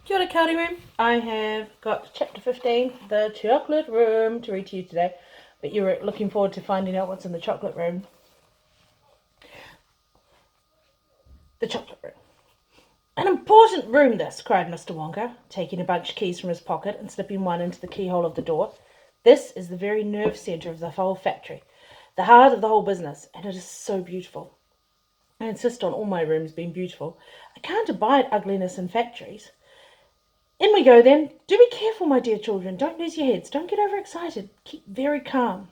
Kia ora, Kauri Room. I have got chapter 15, The Chocolate Room, to read to you today. But you were looking forward to finding out what's in the chocolate room. The chocolate room. An important room, this, cried Mr. Wonka, taking a bunch of keys from his pocket and slipping one into the keyhole of the door. This is the very nerve centre of the whole factory, the heart of the whole business, and it is so beautiful. I insist on all my rooms being beautiful. I can't abide ugliness in factories. In we go, then. Do be careful, my dear children. Don't lose your heads. Don't get overexcited. Keep very calm.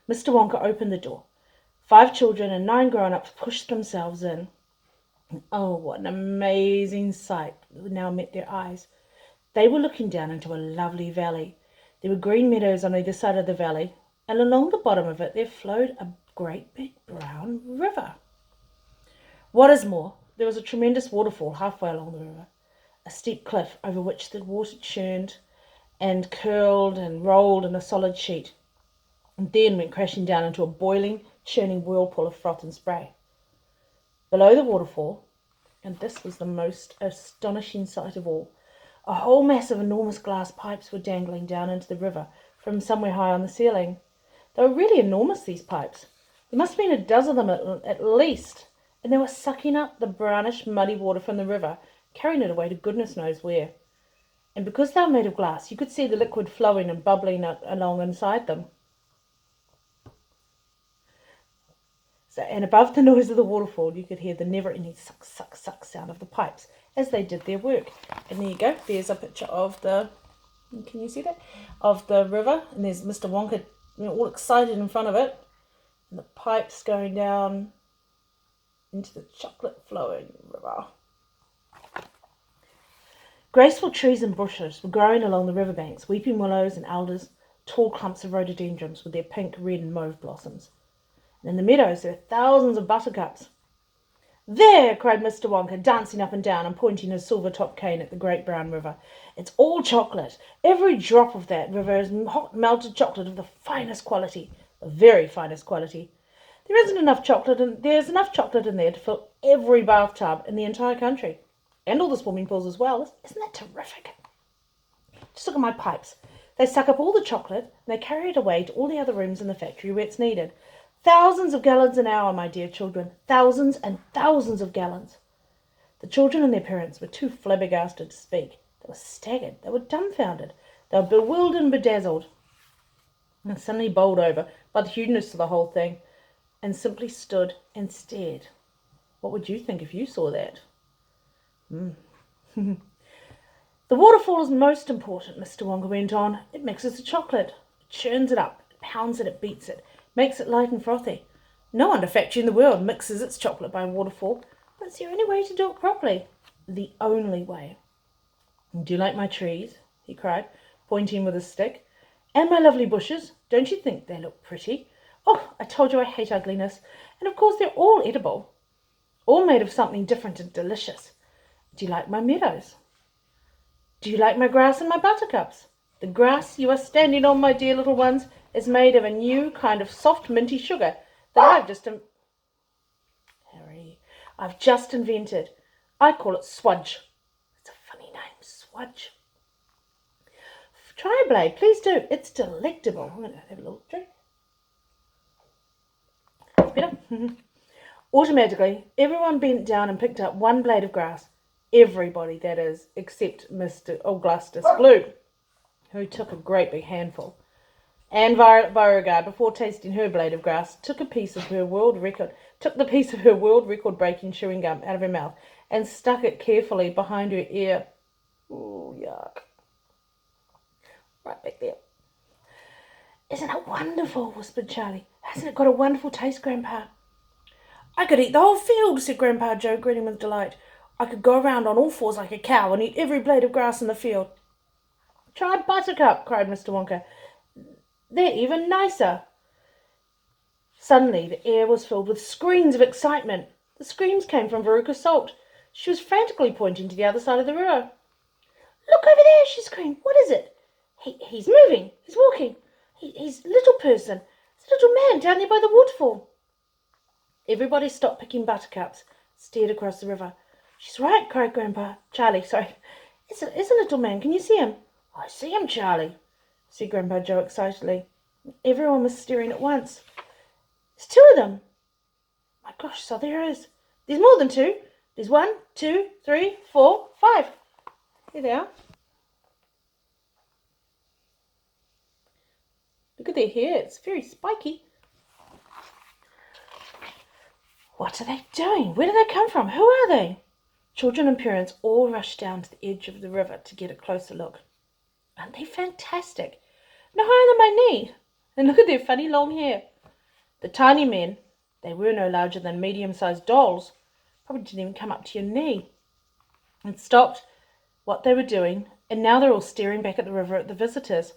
Mr. Wonka opened the door. 5 children and 9 grown-ups pushed themselves in. Oh, what an amazing sight now met their eyes. They were looking down into a lovely valley. There were green meadows on either side of the valley, and along the bottom of it there flowed a great big brown river. What is more, there was a tremendous waterfall halfway along the river, a steep cliff over which the water churned and curled and rolled in a solid sheet, and then went crashing down into a boiling, churning whirlpool of froth and spray. Below the waterfall, and this was the most astonishing sight of all, a whole mass of enormous glass pipes were dangling down into the river from somewhere high on the ceiling. They were really enormous, these pipes. There must have been a dozen of them at least, and they were sucking up the brownish, muddy water from the river, carrying it away to goodness knows where. And because they were made of glass, you could see the liquid flowing and bubbling along inside them. And above the noise of the waterfall, you could hear the never-ending suck, suck, suck sound of the pipes as they did their work. And there you go. There's a picture of can you see that? Of the river. And there's Mr. Wonka, all excited in front of it. And the pipes going down into the chocolate-flowing river. Graceful trees and bushes were growing along the riverbanks, weeping willows and alders, tall clumps of rhododendrons with their pink, red and mauve blossoms. And in the meadows there were thousands of buttercups. There, cried Mr. Wonka, dancing up and down and pointing his silver-topped cane at the great brown river. It's all chocolate. Every drop of that river is hot melted chocolate of the finest quality, the very finest quality. There's enough chocolate in there to fill every bathtub in the entire country, and all the swimming pools as well. Isn't that terrific? Just look at my pipes. They suck up all the chocolate, and they carry it away to all the other rooms in the factory where it's needed. Thousands of gallons an hour, my dear children. Thousands and thousands of gallons. The children and their parents were too flabbergasted to speak. They were staggered. They were dumbfounded. They were bewildered and bedazzled, and suddenly bowled over by the hugeness of the whole thing, and simply stood and stared. What would you think if you saw that? The waterfall is most important, Mr. Wonka went on. It mixes the chocolate. It churns it up. It pounds it. It beats it. Makes it light and frothy. No other factory in the world mixes its chocolate by waterfall, but it's the only way to do it properly. The only way. Do you like my trees? He cried, pointing with his stick. And my lovely bushes? Don't you think they look pretty? Oh, I told you I hate ugliness. And of course they're all edible. All made of something different and delicious. Do you like my meadows? Do you like my grass and my buttercups? The grass you are standing on, my dear little ones, is made of a new kind of soft minty sugar that I've just invented. I call it Swudge. It's a funny name, Swudge. Try a blade, please do. It's delectable. I'm going to have a little drink. It's better. Automatically, everyone bent down and picked up one blade of grass. Everybody, that is, except Mr. Augustus Gloop, who took a great big handful. Anne Beauregard, before tasting her blade of grass, took the piece of her world record breaking chewing gum out of her mouth and stuck it carefully behind her ear. Ooh, yuck. Right back there. Isn't it wonderful? Whispered Charlie. Hasn't it got a wonderful taste, Grandpa? I could eat the whole field, said Grandpa Joe, grinning with delight. I could go around on all fours like a cow and eat every blade of grass in the field. Try Buttercup, cried Mr. Wonka. They're even nicer. Suddenly the air was filled with screams of excitement. The screams came from Veruca Salt. She was frantically pointing to the other side of the river. Look over there, she screamed. What is it? He's moving. He's walking. He's a little person. It's a little man down there by the waterfall. Everybody stopped picking buttercups, stared across the river. She's right, cried Charlie. It's It's a little man. Can you see him? I see him, Charlie, said Grandpa Joe excitedly. Everyone was staring at once. There's two of them. My gosh, so there is. There's more than two. There's 1, 2, 3, 4, 5. Here they are. Look at their hair. It's very spiky. What are they doing? Where do they come from? Who are they? Children and parents all rushed down to the edge of the river to get a closer look. Aren't they fantastic? No higher than my knee. And look at their funny long hair. The tiny men, they were no larger than medium-sized dolls, probably didn't even come up to your knee, and stopped what they were doing, and now they're all staring back at the river at the visitors.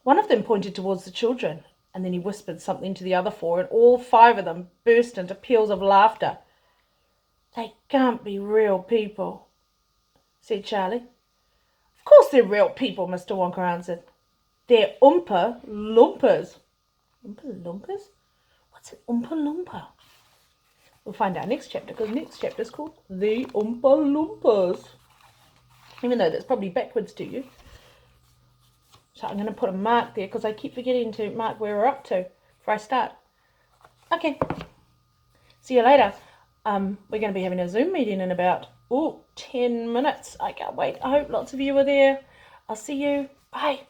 One of them pointed towards the children, and then he whispered something to the other 4, and all 5 of them burst into peals of laughter. They can't be real people, said Charlie. Of course they're real people, Mr. Wonka answered. They're Oompa Loompas. Oompa Loompas? What's an Oompa Loompa? We'll find out next chapter, because next chapter is called The Oompa Loompas. Even though that's probably backwards to you. So I'm going to put a mark there, because I keep forgetting to mark where we're up to before I start. Okay. See you later. We're going to be having a Zoom meeting in about 10 minutes. I can't wait. I hope lots of you are there. I'll see you. Bye.